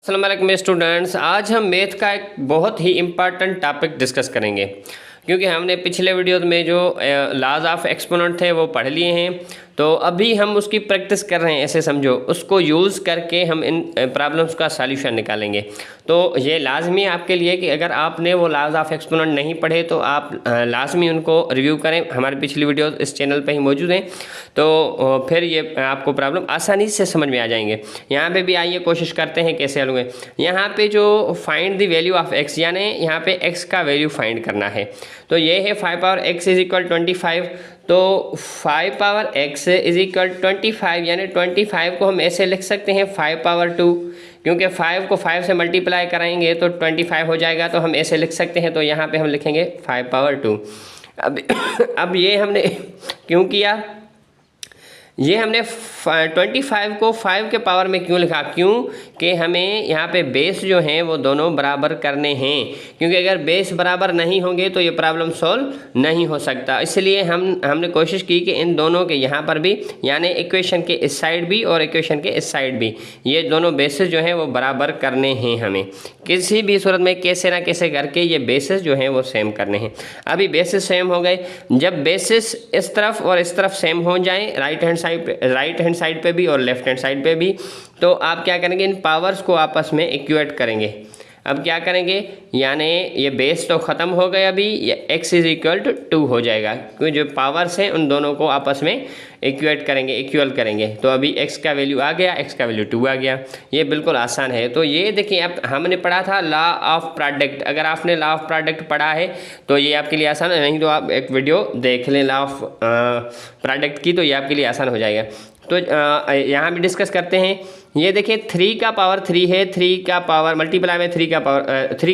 अस्सलाम वालेकुम स्टूडेंट्स, आज हम मैथ का एक बहुत ही इम्पॉर्टेंट टॉपिक डिस्कस करेंगे क्योंकि हमने पिछले वीडियो में जो लॉज ऑफ एक्सपोनेंट थे वो पढ़ लिए हैं। तो अभी हम उसकी प्रैक्टिस कर रहे हैं। ऐसे समझो, उसको यूज़ करके हम इन प्रॉब्लम्स का सॉल्यूशन निकालेंगे। तो ये लाजमी आपके लिए कि अगर आपने वो लॉज ऑफ एक्सपोनेंट नहीं पढ़े तो आप लाजमी उनको रिव्यू करें। हमारी पिछली वीडियो इस चैनल पे ही मौजूद हैं, तो फिर ये आपको प्रॉब्लम आसानी से समझ में आ जाएंगे। यहाँ पे भी आइए कोशिश करते हैं कैसे हल हुए। यहाँ पे जो find the value of x, यानी यहाँ पे एक्स का वैल्यू फाइंड करना है। तो ये है 5 पावर एक्स इज इक्वल 25। तो 5 पावर एक्स इज इक्वल 25, यानी 25 को हम ऐसे लिख सकते हैं 5 पावर 2, क्योंकि 5 को 5 से मल्टीप्लाई कराएंगे तो 25 हो जाएगा। तो हम ऐसे लिख सकते हैं, तो यहाँ पे हम लिखेंगे 5 पावर 2। अब ये हमने क्यों किया, ये हमने 25 को 5 के पावर में क्यों लिखा? क्यों कि हमें यहाँ पे बेस जो हैं वो दोनों बराबर करने हैं, क्योंकि अगर बेस बराबर नहीं होंगे तो ये प्रॉब्लम सॉल्व नहीं हो सकता। इसलिए हमने कोशिश की कि इन दोनों के यहाँ पर भी, यानी इक्वेशन के इस साइड भी और इक्वेशन के इस साइड भी, ये दोनों बेसिस जो हैं वो बराबर करने हैं। हमें किसी भी सूरत में कैसे ना कैसे करके ये बेसिस जो हैं वो सेम करने हैं। अभी बेसिस सेम हो गए। जब बेसिस इस तरफ और इस तरफ सेम हो जाएं, राइट हैंड साइड पे भी और लेफ्ट हैंड साइड पे भी, तो आप क्या करेंगे, इन पावर्स को आपस में इक्वेट करेंगे। अब क्या करेंगे, यानी ये बेस तो ख़त्म हो गए, अभी ये x इज इक्वल टू 2 हो जाएगा, क्योंकि जो पावर्स हैं उन दोनों को आपस में इक्वेट करेंगे, इक्वल करेंगे। तो अभी x का वैल्यू आ गया, x का वैल्यू 2 आ गया। ये बिल्कुल आसान है। तो ये देखिए, अब हमने पढ़ा था लॉ ऑफ प्रोडक्ट। अगर आपने लॉ ऑफ प्रोडक्ट पढ़ा है तो ये आपके लिए आसान है, नहीं तो आप एक वीडियो देख लें लॉ ऑफ प्रोडक्ट की, तो ये आपके लिए आसान हो जाएगा। तो यहाँ भी डिस्कस करते हैं। ये देखिए 3 का पावर 3 है, 3 का पावर मल्टीप्लाई में 3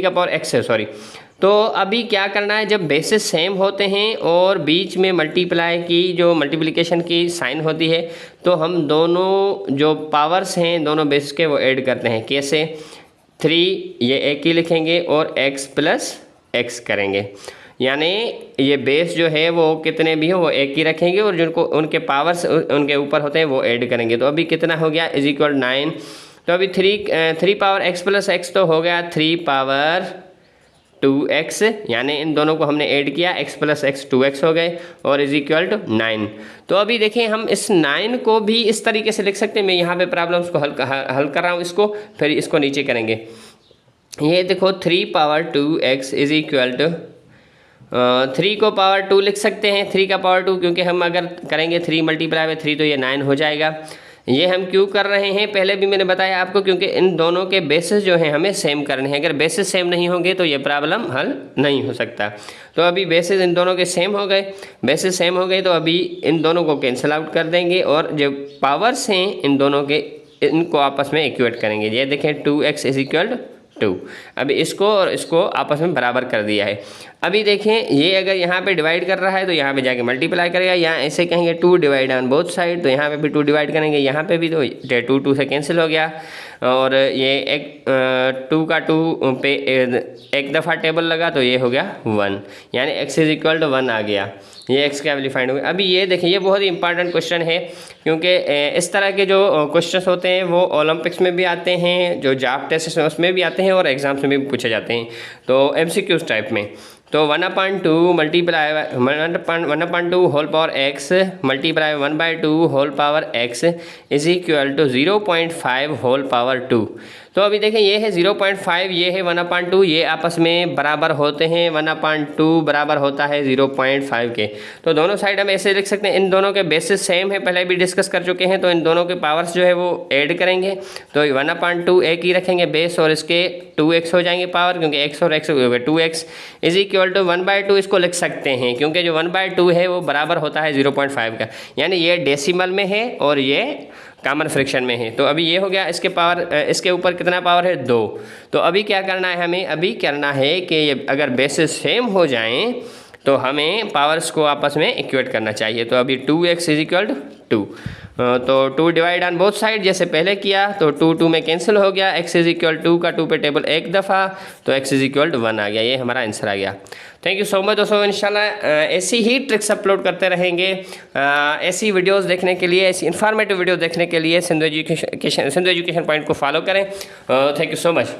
का पावर x है, सॉरी। तो अभी क्या करना है, जब बेसिस सेम होते हैं और बीच में मल्टीप्लाई की जो मल्टीप्लिकेशन की साइन होती है, तो हम दोनों जो पावर्स हैं दोनों बेसिस के वो ऐड करते हैं। कैसे? 3 ये एक ही लिखेंगे और x प्लस x करेंगे, यानी ये बेस जो है वो कितने भी हो वो एक ही रखेंगे और जिनको उनके पावर्स उनके ऊपर होते हैं वो ऐड करेंगे। तो अभी कितना हो गया, इज इक्वल 9। तो अभी 3 पावर x प्लस x तो हो गया 3 पावर 2x, यानी इन दोनों को हमने ऐड किया, x प्लस x 2x हो गए और इज इक्वल टू 9। तो अभी देखें, हम इस 9 को भी इस तरीके से लिख सकते हैं। मैं यहाँ पे प्रॉब्लम्स को हल कर रहा हूँ, इसको फिर इसको नीचे करेंगे। ये देखो 3 power 2x is equal to 3 को पावर 2 लिख सकते हैं, 3 का पावर 2, क्योंकि हम अगर करेंगे 3 मल्टीप्लाई में 3 तो ये 9 हो जाएगा। ये हम क्यों कर रहे हैं, पहले भी मैंने बताया आपको, क्योंकि इन दोनों के बेसिस जो हैं हमें सेम करने हैं। अगर बेसिस सेम नहीं होंगे तो ये प्रॉब्लम हल नहीं हो सकता। तो अभी बेसिस इन दोनों के सेम हो गए, बेसिस सेम हो गए, तो अभी इन दोनों को कैंसिल आउट कर देंगे और जो पावर्स हैं इन दोनों के, इनको आपस में इक्वेट करेंगे। ये देखें 2x इज इक्वल 2। अभी इसको और इसको आपस में बराबर कर दिया है। अभी देखें, ये अगर यहाँ पे डिवाइड कर रहा है तो यहाँ पे जाके मल्टीप्लाई करेगा। यहाँ ऐसे कहेंगे 2 डिवाइड ऑन बोथ साइड, तो यहाँ पे भी 2 डिवाइड करेंगे, यहाँ पे भी, तो 2 से कैंसिल हो गया। और ये एक 2 का 2 पे एक दफ़ा टेबल लगा तो ये हो गया 1, यानी x इज इक्वल टू 1 आ गया। ये x का वैल्यू फाइंड हो गया। अभी ये देखिए, ये बहुत ही इंपॉर्टेंट क्वेश्चन है, क्योंकि इस तरह के जो क्वेश्चन होते हैं वो ओलंपिक्स में भी आते हैं, जो जॉब टेस्ट है उसमें भी आते हैं और एग्जाम्स में भी पूछे जाते हैं, तो MCQs टाइप में। तो 1/2 multiply 1/2 whole power x multiply 1/2 whole power x is equal to 0.5 whole power 2। तो अभी देखें, ये है 0.5, ये है 1/2, ये आपस में बराबर होते हैं। 1/2 बराबर होता है 0.5 के। तो दोनों साइड हम ऐसे लिख सकते हैं। इन दोनों के बेसिस सेम है, पहले भी डिस्कस कर चुके हैं, तो इन दोनों के पावर्स जो है वो ऐड करेंगे। तो 1/2 एक ही रखेंगे बेस और इसके 2x हो जाएंगे पावर, क्योंकि x और x हो गए 2x इज इक्वल टू 1/2 इसको लिख सकते हैं, क्योंकि जो 1/2 है वो बराबर होता है 0.5 का, यानी ये डेसिमल में है और ये कॉमन फ्रैक्शन में है। तो अभी ये हो गया, इसके पावर, इसके ऊपर कितना पावर है 2। तो अभी क्या करना है, हमें अभी करना है कि ये अगर बेसिस सेम हो जाएं तो हमें पावर्स को आपस में इक्वेट करना चाहिए। तो अभी 2x इज इक्वल टू 2, तो 2 डिवाइड ऑन बोथ साइड जैसे पहले किया तो 2 में कैंसिल हो गया, x इज इक्वल 2 का 2 पे टेबल एक दफ़ा तो x इज इक्वल 1 आ गया, ये हमारा आंसर आ गया। थैंक यू सो मच दोस्तों, इंशाल्लाह ऐसी ही ट्रिक्स अपलोड करते रहेंगे। ऐसी वीडियोस देखने के लिए, ऐसी इन्फॉर्मेटिव वीडियो देखने के लिए सिंधु एजुकेशन पॉइंट को फॉलो करें। Thank you so much.